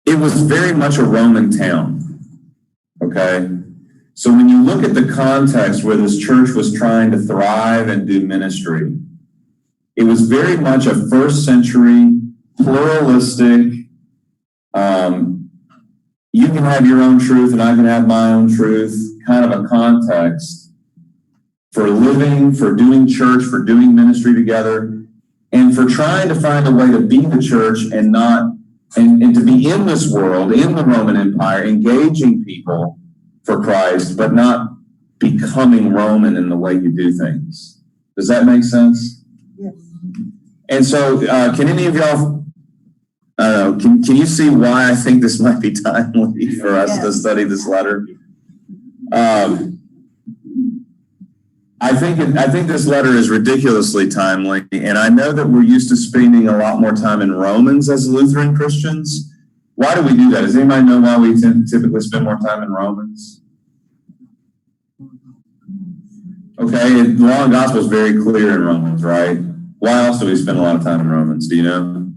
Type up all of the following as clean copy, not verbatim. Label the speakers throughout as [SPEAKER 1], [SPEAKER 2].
[SPEAKER 1] it was very much a Roman town, okay? So when you look at the context where this church was trying to thrive and do ministry, it was very much a first century, pluralistic, you can have your own truth and I can have my own truth, kind of a context for living, for doing church, for doing ministry together, and for trying to find a way to be the church and not, and to be in this world, in the Roman Empire, engaging people for Christ, but not becoming Roman in the way you do things. Does that make sense?
[SPEAKER 2] Yes.
[SPEAKER 1] And so, can any of y'all, can you see why I think this might be timely for us to study this letter? I think this letter is ridiculously timely, and I know that we're used to spending a lot more time in Romans as Lutheran Christians. Why do we do that? Does anybody know why we typically spend more time in Romans? Okay, the law and gospel is very clear in Romans, right? Why else do we spend a lot of time in Romans? Do you know?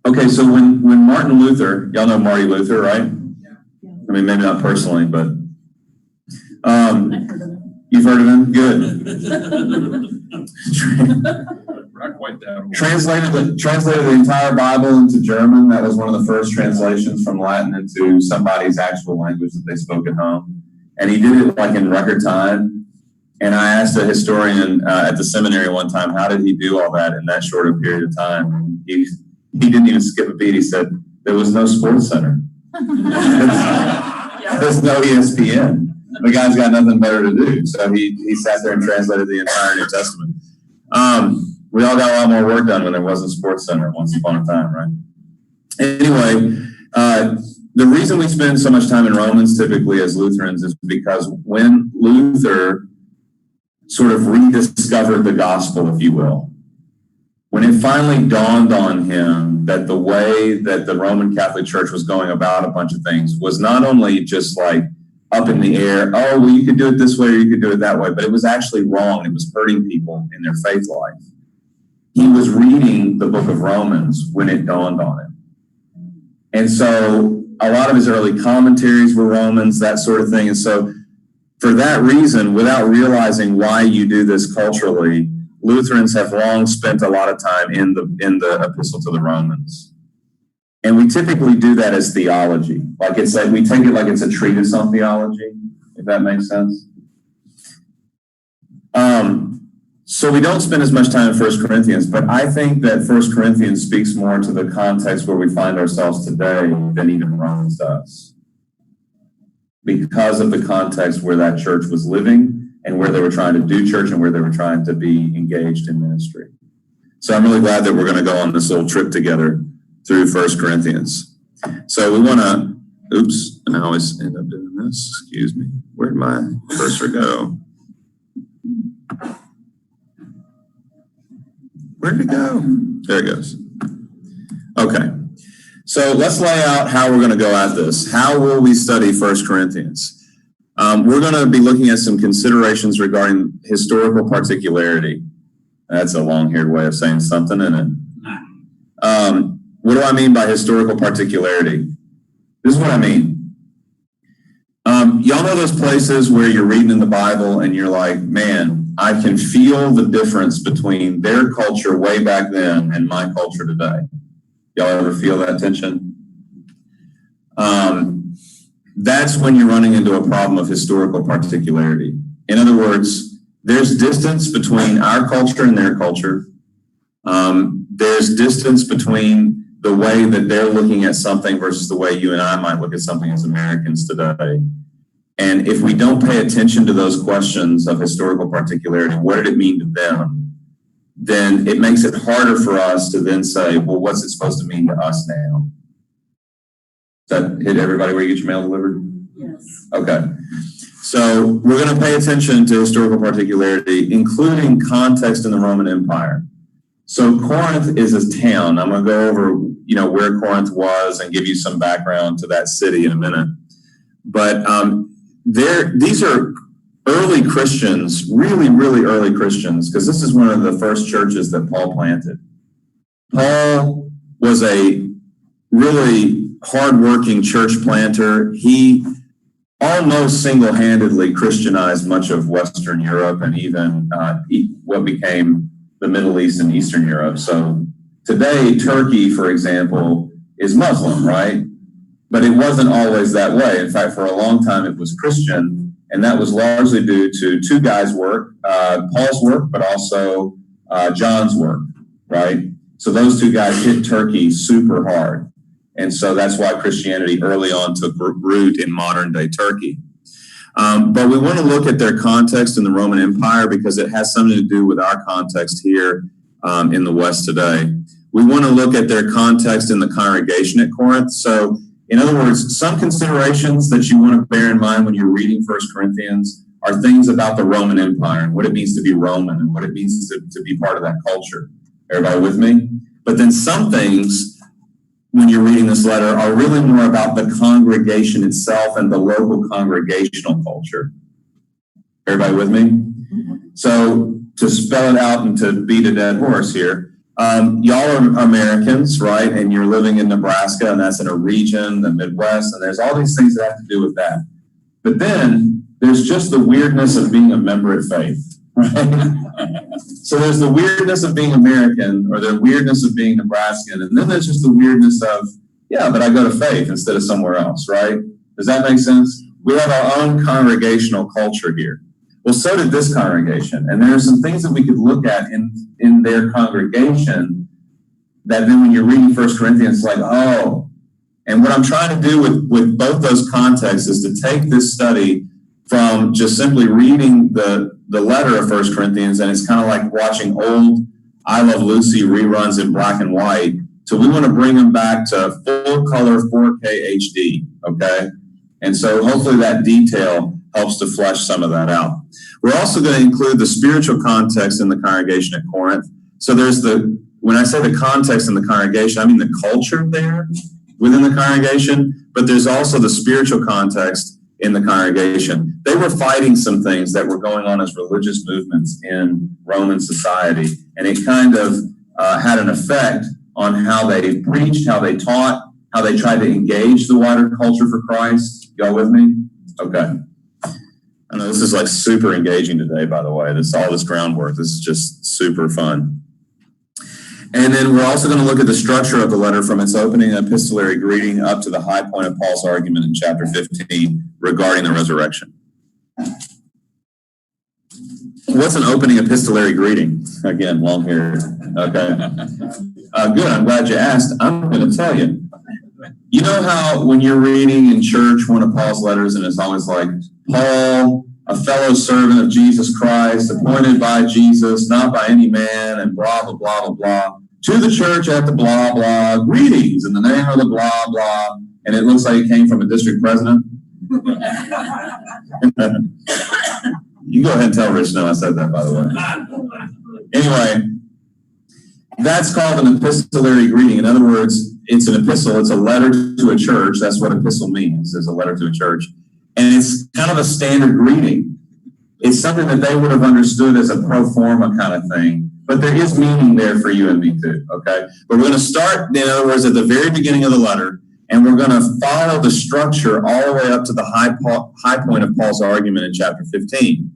[SPEAKER 1] Okay, so when Martin Luther, y'all know Marty Luther, right? I mean, maybe not personally, but you've heard of him? Good. Translated the entire Bible into German. That was one of the first translations from Latin into somebody's actual language that they spoke at home. And he did it like in record time. And I asked a historian at the seminary one time, how did he do all that in that short a period of time? He didn't even skip a beat. He said, there was no sports center. There's no ESPN. The guy's got nothing better to do. So he sat there and translated the entire New Testament. We all got a lot more work done when there wasn't a sports center once upon a time, right? Anyway, the reason we spend so much time in Romans typically as Lutherans is because when Luther sort of rediscovered the gospel, if you will, when it finally dawned on him that the way that the Roman Catholic Church was going about a bunch of things was not only just like up in the air, oh, well, you could do it this way or you could do it that way, but it was actually wrong. It was hurting people in their faith life. He was reading the book of Romans when it dawned on him. And so a lot of his early commentaries were Romans, that sort of thing. And so for that reason, without realizing why you do this culturally, Lutherans have long spent a lot of time in the epistle to the Romans. And we typically do that as theology. Like it's like we take it like it's a treatise on theology, if that makes sense. So we don't spend as much time in 1 Corinthians, but I think that 1 Corinthians speaks more to the context where we find ourselves today than even Romans does. Because of the context where that church was living and where they were trying to do church and where they were trying to be engaged in ministry. So I'm really glad that we're going to go on this little trip together through 1 Corinthians. So we want to, oops, and I always end up doing this. Excuse me. Where'd my cursor go? Where'd it go? There it goes. Okay. So let's lay out how we're going to go at this. How will we study 1 Corinthians? We're going to be looking at some considerations regarding historical particularity. That's a long-haired way of saying something, isn't it? What do I mean by historical particularity? This is what I mean. Y'all know those places where you're reading in the Bible and you're like, man, I can feel the difference between their culture way back then and my culture today. Y'all ever feel that tension? That's when you're running into a problem of historical particularity. In other words, there's distance between our culture and their culture. There's distance between the way that they're looking at something versus the way you and I might look at something as Americans today. And if we don't pay attention to those questions of historical particularity, what did it mean to them? Then it makes it harder for us to then say, well, what's it supposed to mean to us now? Does that hit everybody where you get your mail delivered?
[SPEAKER 2] Yes.
[SPEAKER 1] Okay. So we're going to pay attention to historical particularity, including context in the Roman Empire. So Corinth is a town. I'm going to go over, where Corinth was and give you some background to that city in a minute. But these are early Christians, really, really early Christians, because this is one of the first churches that Paul planted. Paul was a really hardworking church planter. He almost single-handedly Christianized much of Western Europe and even what became the Middle East and Eastern Europe. So today, Turkey, for example, is Muslim, right? But it wasn't always that way. In fact, for a long time, it was Christian, and that was largely due to two guys' work, Paul's work, but also John's work, right? So those two guys hit Turkey super hard. And so that's why Christianity early on took root in modern-day Turkey. But we want to look at their context in the Roman Empire because it has something to do with our context here in the West today. We want to look at their context in the congregation at Corinth. So, in other words, some considerations that you want to bear in mind when you're reading 1 Corinthians are things about the Roman Empire and what it means to be Roman and what it means to be part of that culture. Everybody with me? But then some things, when you're reading this letter, are really more about the congregation itself and the local congregational culture. Everybody with me? So to spell it out and to beat a dead horse here, y'all are Americans, right? And you're living in Nebraska, and that's in a region, the Midwest, and there's all these things that have to do with that. But then there's just the weirdness of being a member at Faith. Right? So there's the weirdness of being American or the weirdness of being Nebraskan. And then there's just the weirdness of, yeah, but I go to Faith instead of somewhere else, right? Does that make sense? We have our own congregational culture here. Well, so did this congregation. And there are some things that we could look at in their congregation that then when you're reading 1 Corinthians, it's like, oh. And what I'm trying to do with both those contexts is to take this study from just simply reading the letter of 1 Corinthians, and it's kind of like watching old I Love Lucy reruns in black and white, so we want to bring them back to full color 4K HD, okay? And so hopefully that detail helps to flesh some of that out. We're also going to include the spiritual context in the congregation at Corinth. So there's when I say the context in the congregation, I mean the culture there within the congregation, but there's also the spiritual context in the congregation. They were fighting some things that were going on as religious movements in Roman society, and it kind of had an effect on how they preached, how they taught, how they tried to engage the wider culture for Christ. Y'all with me? Okay. I know this is like super engaging today, by the way. All this groundwork. This is just super fun. And then we're also going to look at the structure of the letter from its opening epistolary greeting up to the high point of Paul's argument in chapter 15 regarding the resurrection. What's an opening epistolary greeting? Again, long hair. Okay. Good. I'm glad you asked. I'm going to tell you. You know how when you're reading in church one of Paul's letters and it's always like, Paul, a fellow servant of Jesus Christ, appointed by Jesus, not by any man, and blah, blah, blah, blah, blah. To the church at the blah, blah, greetings in the name of the blah, blah. And it looks like it came from a district president. You go ahead and tell Rich, no, I said that, by the way. Anyway, that's called an epistolary greeting. In other words, it's an epistle. It's a letter to a church. That's what epistle means, is a letter to a church. And it's kind of a standard greeting. It's something that they would have understood as a pro forma kind of thing. But there is meaning there for you and me too, okay? But we're going to start, in other words, at the very beginning of the letter, and we're going to follow the structure all the way up to the high point of Paul's argument in chapter 15.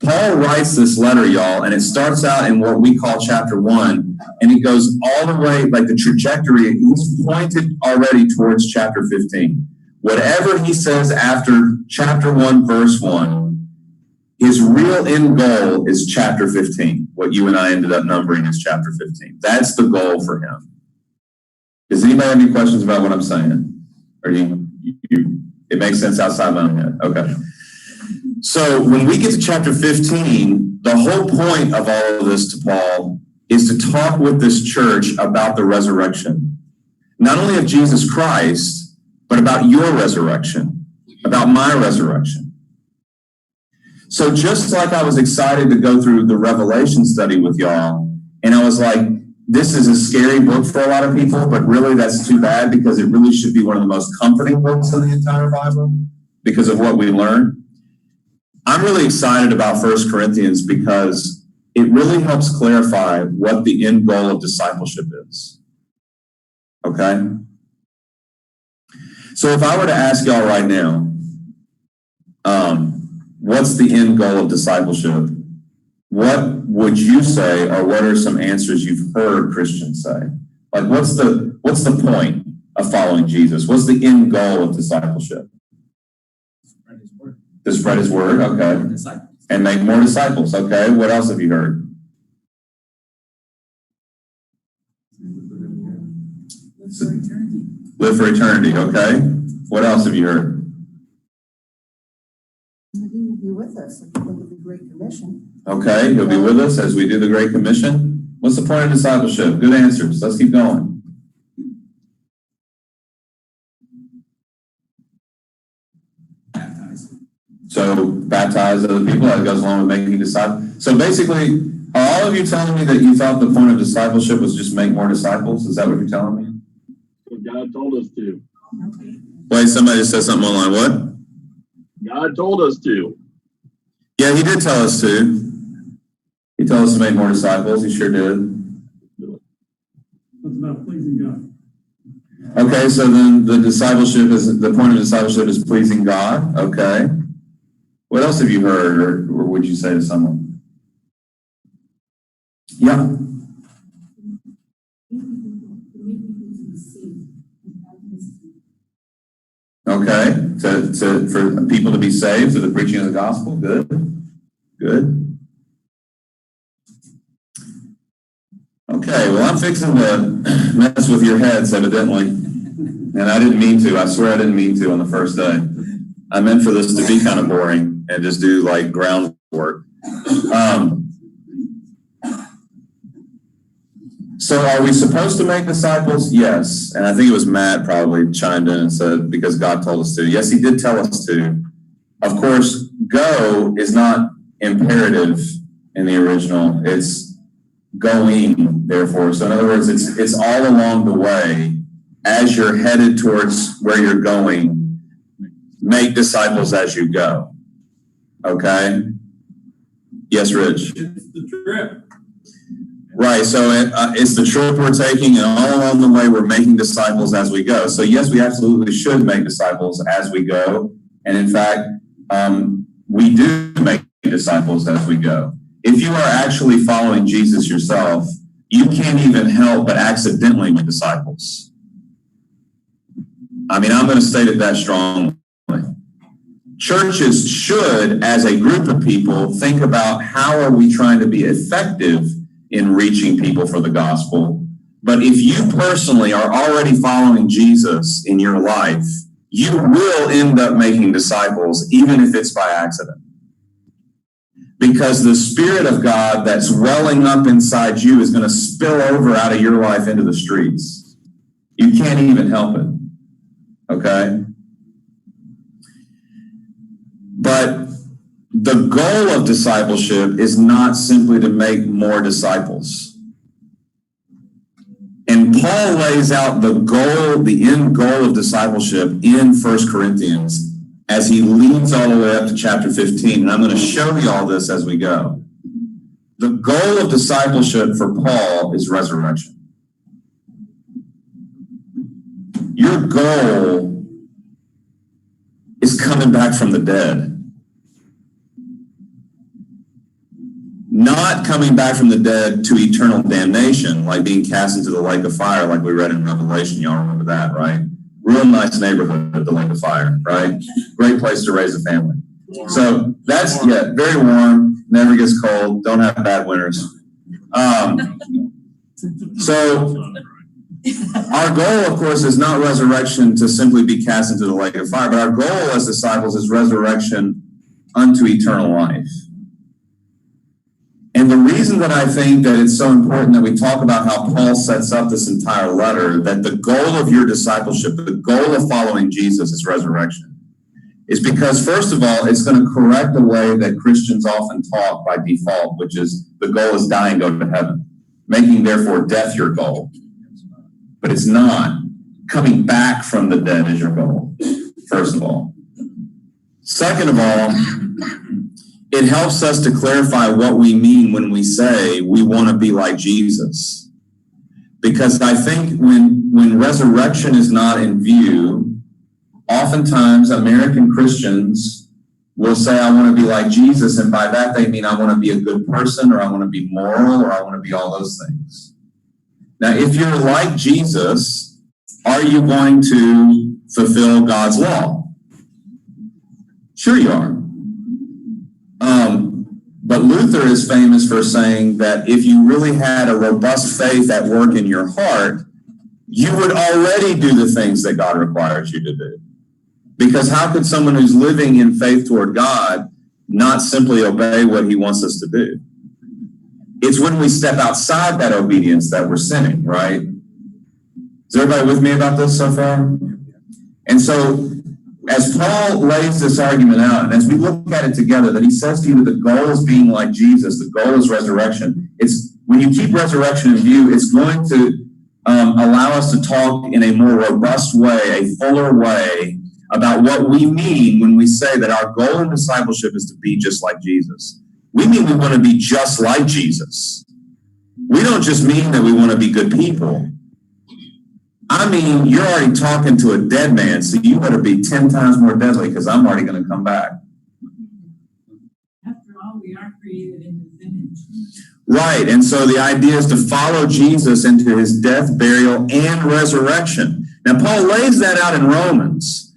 [SPEAKER 1] Paul writes this letter, y'all, and it starts out in what we call chapter 1, and it goes all the way, like the trajectory, he's pointed already towards chapter 15. Whatever he says after chapter 1, verse 1, his real end goal is chapter 15. What you and I ended up numbering is chapter 15. That's the goal for him. Does anybody have any questions about what I'm saying? Or it makes sense outside my own head? Okay. So when we get to chapter 15, the whole point of all of this to Paul is to talk with this church about the resurrection. Not only of Jesus Christ, but about your resurrection, about my resurrection. So just like I was excited to go through the Revelation study with y'all, and I was like, this is a scary book for a lot of people, but really that's too bad because it really should be one of the most comforting books in the entire Bible because of what we learned. I'm really excited about 1 Corinthians because it really helps clarify what the end goal of discipleship is. Okay? So if I were to ask y'all right now, what's the end goal of discipleship? What would you say, or what are some answers you've heard Christians say? Like, what's the point of following Jesus? What's the end goal of discipleship?
[SPEAKER 2] Spread his word.
[SPEAKER 1] To spread his word, okay. And make more disciples, okay. What else have you heard? Live for eternity, okay. What else have you heard?
[SPEAKER 3] He will be with us at the end of the Great Commission.
[SPEAKER 1] Okay, he'll be with us as we do the Great Commission. What's the point of discipleship? Good answers. Let's keep going.
[SPEAKER 2] Baptize.
[SPEAKER 1] So baptize other people, that goes along with making disciples. So basically, are all of you telling me that you thought the point of discipleship was just make more disciples? Is that what you're telling me?
[SPEAKER 4] God told us to.
[SPEAKER 1] Wait, somebody just said something online. What?
[SPEAKER 4] God told us to.
[SPEAKER 1] Yeah, he did tell us to. He told us to make more disciples. He sure did.
[SPEAKER 5] That's about pleasing God.
[SPEAKER 1] Okay, so then the point of discipleship is pleasing God. Okay. What else have you heard, or would you say to someone? Yeah. Okay, for people to be saved through the preaching of the gospel. Good. Okay, well, I'm fixing to mess with your heads, evidently. And I didn't mean to. I swear I didn't mean to on the first day. I meant for this to be kind of boring and just do like groundwork. So are we supposed to make disciples? Yes. And I think it was Matt probably chimed in and said, because God told us to. Yes, he did tell us to. Of course, go is not imperative in the original. It's going, therefore. So in other words, it's all along the way. As you're headed towards where you're going, make disciples as you go. Okay? Yes, Rich?
[SPEAKER 5] It's the trip.
[SPEAKER 1] Right, so it's the trip we're taking, and all along the way, we're making disciples as we go. So yes, we absolutely should make disciples as we go. And in fact, we do make disciples as we go. If you are actually following Jesus yourself, you can't even help but accidentally make disciples. I mean, I'm going to state it that strongly. Churches should, as a group of people, think about how are we trying to be effective in reaching people for the gospel. But if you personally are already following Jesus in your life, you will end up making disciples, even if it's by accident. Because the Spirit of God that's welling up inside you is going to spill over out of your life into the streets. You can't even help it. Okay? But the goal of discipleship is not simply to make more disciples. And Paul lays out the goal, the end goal of discipleship in 1 Corinthians as he leads all the way up to chapter 15. And I'm going to show you all this as we go. The goal of discipleship for Paul is resurrection. Your goal is coming back from the dead. Not coming back from the dead to eternal damnation, like being cast into the lake of fire, like we read in Revelation. Y'all remember that, right? Real nice neighborhood at the lake of fire, right? Great place to raise a family. So that's, very warm, never gets cold, don't have bad winters. So our goal, of course, is not resurrection to simply be cast into the lake of fire, but our goal as disciples is resurrection unto eternal life. And the reason that I think that it's so important that we talk about how Paul sets up this entire letter, that the goal of your discipleship, the goal of following Jesus is resurrection, is because, first of all, it's going to correct the way that Christians often talk by default, which is the goal is die and go to heaven, making, therefore, death your goal. But it's not. Coming back from the dead is your goal, first of all. Second of all, it helps us to clarify what we mean when we say we want to be like Jesus. Because I think when resurrection is not in view, oftentimes American Christians will say, I want to be like Jesus, and by that they mean I want to be a good person, or I want to be moral, or I want to be all those things. Now, if you're like Jesus, are you going to fulfill God's law? Sure you are. But Luther is famous for saying that if you really had a robust faith at work in your heart, you would already do the things that God requires you to do. Because how could someone who's living in faith toward God not simply obey what he wants us to do? It's when we step outside that obedience that we're sinning, right? Is everybody with me about this so far? And so, as Paul lays this argument out, and as we look at it together, that he says to you that the goal is being like Jesus, the goal is resurrection. It's when you keep resurrection in view, it's going to allow us to talk in a more robust way, a fuller way, about what we mean when we say that our goal in discipleship is to be just like Jesus. We mean we want to be just like Jesus. We don't just mean that we want to be good people. I mean, you're already talking to a dead man, so you better be 10 times more deadly because I'm already going to come back.
[SPEAKER 6] After all, we are created in his image.
[SPEAKER 1] Right, and so the idea is to follow Jesus into his death, burial, and resurrection. Now, Paul lays that out in Romans,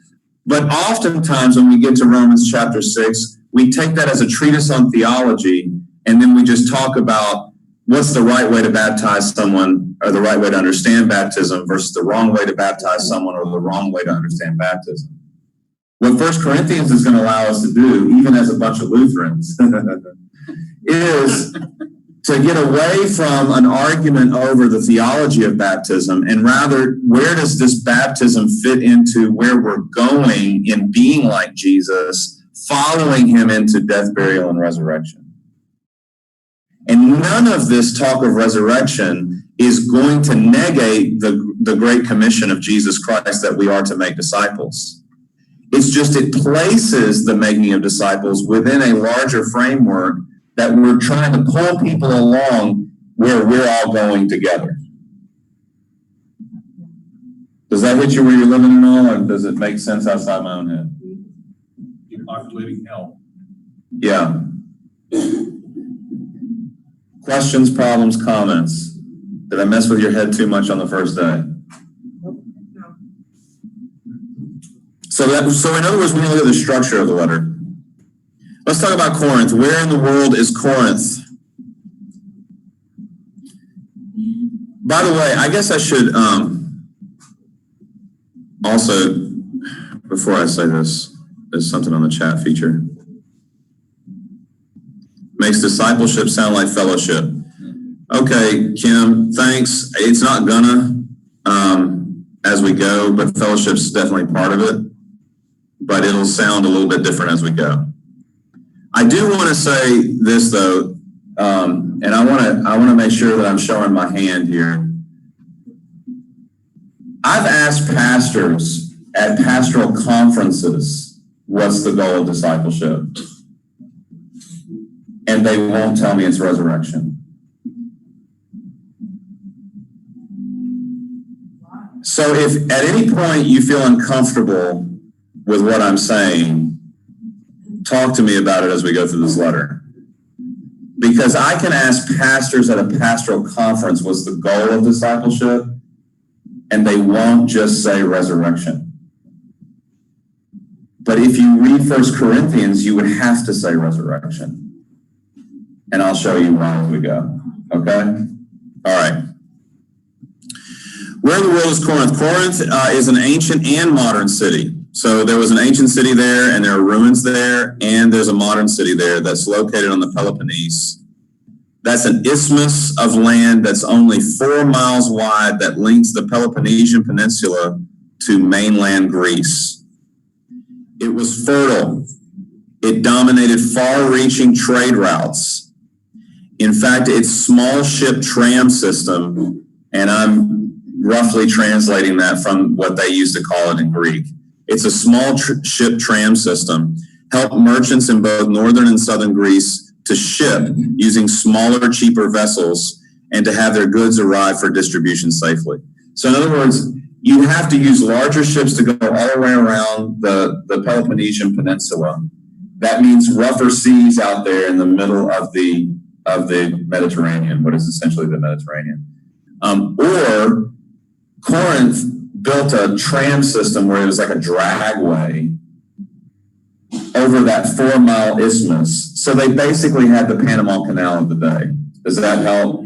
[SPEAKER 1] but oftentimes when we get to Romans chapter 6, we take that as a treatise on theology, and then we just talk about what's the right way to baptize someone, or the right way to understand baptism versus the wrong way to baptize someone, or the wrong way to understand baptism. What 1 Corinthians is going to allow us to do, even as a bunch of Lutherans, is to get away from an argument over the theology of baptism, and rather, where does this baptism fit into where we're going in being like Jesus, following him into death, burial, and resurrection? And none of this talk of resurrection is going to negate the Great Commission of Jesus Christ that we are to make disciples. It's just it places the making of disciples within a larger framework that we're trying to pull people along where we're all going together. Does that hit you where you're living and all, or does it make sense outside my own head?
[SPEAKER 5] You're populating hell.
[SPEAKER 1] Yeah. Questions, problems, comments? Did I mess with your head too much on the first day? So in other words, when you look at the structure of the letter, let's talk about Corinth. Where in the world is Corinth? By the way, I guess I should also, before I say this, there's something on the chat feature. Makes discipleship sound like fellowship. Okay, Kim, thanks. It's not gonna as we go, but fellowship's definitely part of it. But it'll sound a little bit different as we go. I do want to say this though, and I want to make sure that I'm showing my hand here. I've asked pastors at pastoral conferences, what's the goal of discipleship? And they won't tell me it's resurrection. So if at any point you feel uncomfortable with what I'm saying, talk to me about it as we go through this letter. Because I can ask pastors at a pastoral conference what's the goal of discipleship, and they won't just say resurrection. But if you read 1 Corinthians, you would have to say resurrection. And I'll show you why as we go. Okay? All right. Where in the world is Corinth? Corinth is an ancient and modern city. So there was an ancient city there, and there are ruins there, and there's a modern city there that's located on the Peloponnese. That's an isthmus of land that's only 4 miles wide that links the Peloponnesian Peninsula to mainland Greece. It was fertile. It dominated far-reaching trade routes. In fact, its small ship tram system, and I'm roughly translating that from what they used to call it in Greek. It's a small ship tram system help merchants in both northern and southern Greece to ship using smaller, cheaper vessels and to have their goods arrive for distribution safely. So in other words, you have to use larger ships to go all the way around the Peloponnesian Peninsula. That means rougher seas out there in the middle of the Mediterranean, what is essentially the Mediterranean. Or Corinth built a tram system where it was like a dragway over that 4-mile isthmus. So they basically had the Panama Canal of the day. Does that help?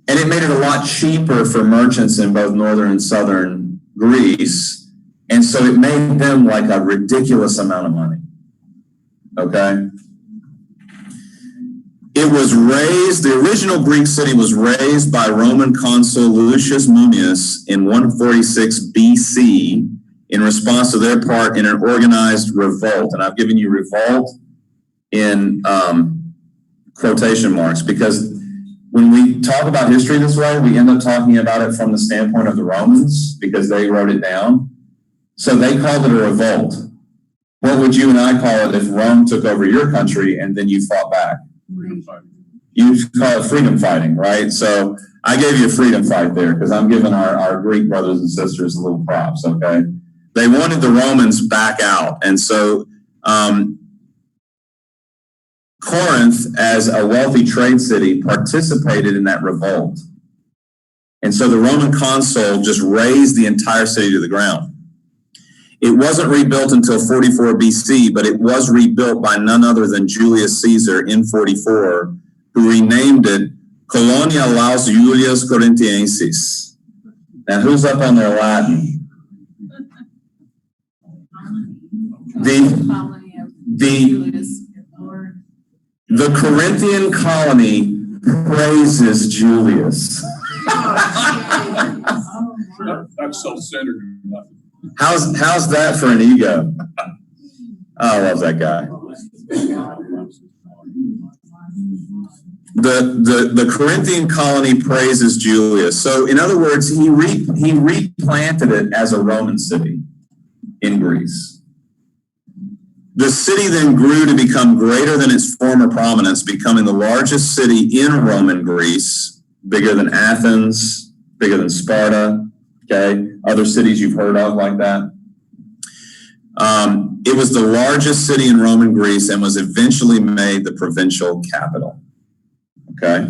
[SPEAKER 1] And it made it a lot cheaper for merchants in both northern and southern Greece. And so it made them like a ridiculous amount of money. Okay? It was raised, the original Greek city was raised by Roman consul Lucius Mummius in 146 BC in response to their part in an organized revolt. And I've given you revolt in quotation marks because when we talk about history this way, we end up talking about it from the standpoint of the Romans because they wrote it down. So they called it a revolt. What would you and I call it if Rome took over your country and then you fought back? You call it freedom fighting, right? So I gave you a freedom fight there because I'm giving our Greek brothers and sisters a little props, okay? They wanted the Romans back out. And so Corinth, as a wealthy trade city, participated in that revolt. And so the Roman consul just razed the entire city to the ground. It wasn't rebuilt until 44 BC, but it was rebuilt by none other than Julius Caesar in 44, who renamed it Colonia Laus Julius Corinthiensis. Now, who's up on their Latin? The Corinthian colony praises Julius.
[SPEAKER 5] That's self-centered.
[SPEAKER 1] How's that for an ego? I love that guy. The Corinthian colony praises Julius. So in other words, he replanted it as a Roman city in Greece. The city then grew to become greater than its former prominence, becoming the largest city in Roman Greece, bigger than Athens, bigger than Sparta, okay? Other cities you've heard of like that. It was the largest city in Roman Greece and was eventually made the provincial capital, okay?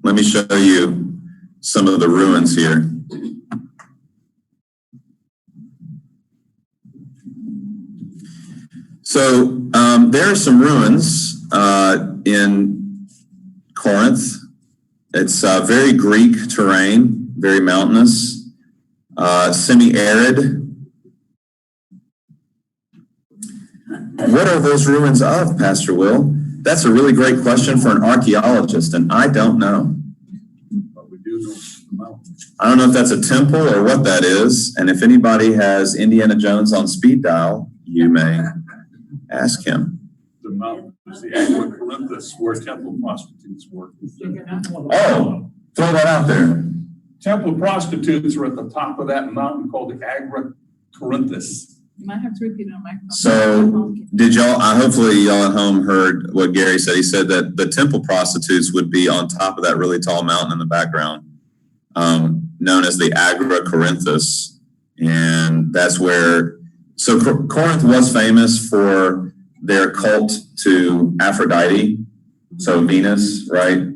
[SPEAKER 1] Let me show you some of the ruins here. So there are some ruins in Corinth. It's very Greek terrain, very mountainous, semi-arid. What are those ruins of, Pastor Will? That's a really great question for an archaeologist, and I don't know.
[SPEAKER 5] But we do know the mountains.
[SPEAKER 1] I don't know if that's a temple or what that is, and if anybody has Indiana Jones on speed dial, you may ask him.
[SPEAKER 5] The mountain is the Agua Corinthus, where temple prostitutes were.
[SPEAKER 1] Oh, throw that out there.
[SPEAKER 5] Temple prostitutes are at the top of that mountain called the Agua Corinthus.
[SPEAKER 6] You might have to repeat it on microphone.
[SPEAKER 1] So did y'all, hopefully y'all at home heard what Gary said. He said that the temple prostitutes would be on top of that really tall mountain in the background, known as the Agora Corinthus. And that's where, so Corinth was famous for their cult to Aphrodite. So Venus, right?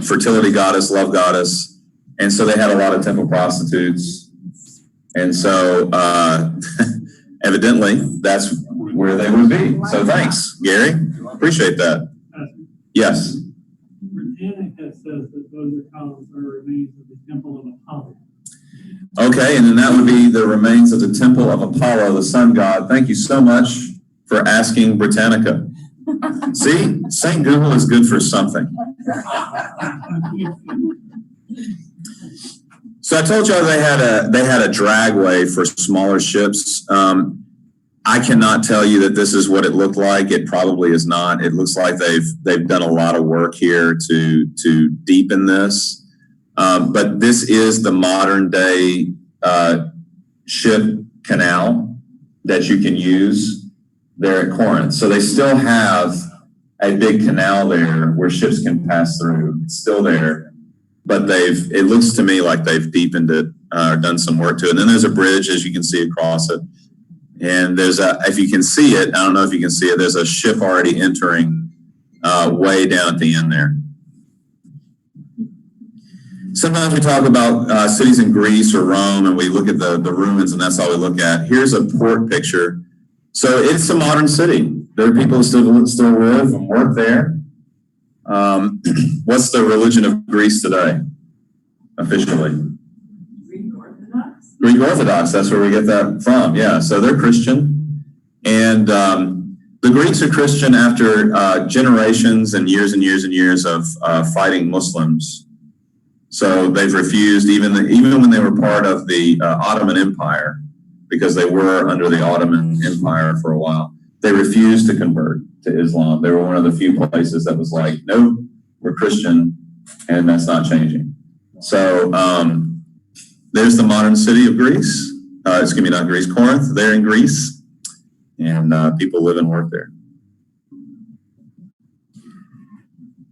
[SPEAKER 1] Fertility goddess, love goddess. And so they had a lot of temple prostitutes. And so evidently that's where they would be. So thanks, Gary. Appreciate that. Yes.
[SPEAKER 2] Britannica says that those are columns or remains of the temple of Apollo.
[SPEAKER 1] Okay, and then that would be the remains of the temple of Apollo, the sun god. Thank you so much for asking Britannica. See, St. Google is good for something. So I told y'all they had a dragway for smaller ships. I cannot tell you that this is what it looked like. It probably is not. It looks like they've done a lot of work here to deepen this. But this is the modern day ship canal that you can use there at Corinth. So they still have a big canal there where ships can pass through. It's still there, but it looks to me like they've deepened it, done some work to it. And then there's a bridge, as you can see across it. And if you can see it, I don't know if you can see it, there's a ship already entering way down at the end there. Sometimes we talk about cities in Greece or Rome, and we look at the ruins, and that's all we look at. Here's a port picture. So it's a modern city. There are people who still live and work there. What's the religion of Greece today, officially?
[SPEAKER 6] Greek Orthodox.
[SPEAKER 1] Greek Orthodox, that's where we get that from. Yeah, so they're Christian. And the Greeks are Christian after generations and years and years and years of fighting Muslims. So they've refused, even when they were part of the Ottoman Empire, because they were under the Ottoman Empire for a while, they refused to convert to Islam. They were one of the few places that was like, no, we're Christian, and that's not changing. So there's the modern city of Greece. Not Greece, Corinth. They're in Greece, and people live and work there.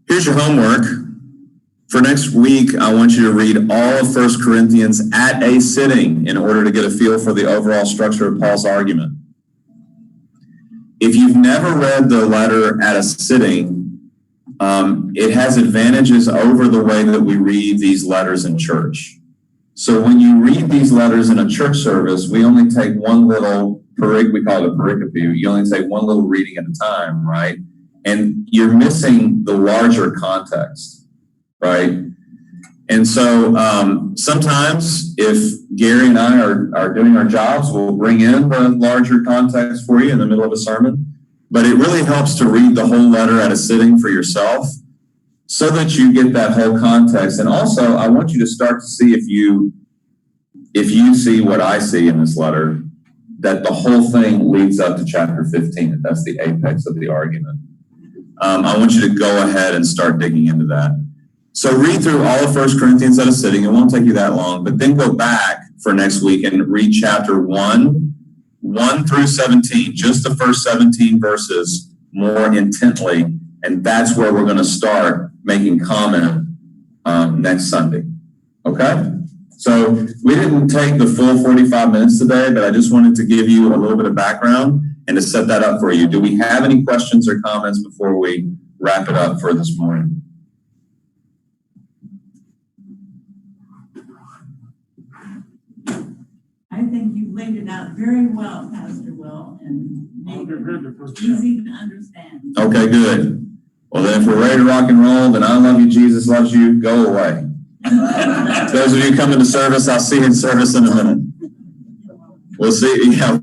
[SPEAKER 1] Here's your homework. For next week, I want you to read all of 1 Corinthians at a sitting in order to get a feel for the overall structure of Paul's argument. If you've never read the letter at a sitting, it has advantages over the way that we read these letters in church. So when you read these letters in a church service, we only take one little, we call it a pericope. You only take one little reading at a time, right? And you're missing the larger context. Right. And so sometimes if Gary and I are doing our jobs, we'll bring in the larger context for you in the middle of a sermon. But it really helps to read the whole letter at a sitting for yourself so that you get that whole context. And also, I want you to start to see if you see what I see in this letter, that the whole thing leads up to chapter 15, and that's the apex of the argument. I want you to go ahead and start digging into that. So read through all of 1 Corinthians at a sitting. It won't take you that long, but then go back for next week and read chapter 1 through 17, just the first 17 verses more intently. And that's where we're going to start making comment next Sunday. Okay? So we didn't take the full 45 minutes today, but I just wanted to give you a little bit of background and to set that up for you. Do we have any questions or comments before we wrap it up for this morning?
[SPEAKER 6] I think you laid it out very well, Pastor Will, and made it easy to understand.
[SPEAKER 1] Okay, good. Well, then if we're ready to rock and roll, then I love you, Jesus loves you, go away. Those of you coming to service, I'll see you in service in a minute. We'll see. Yeah.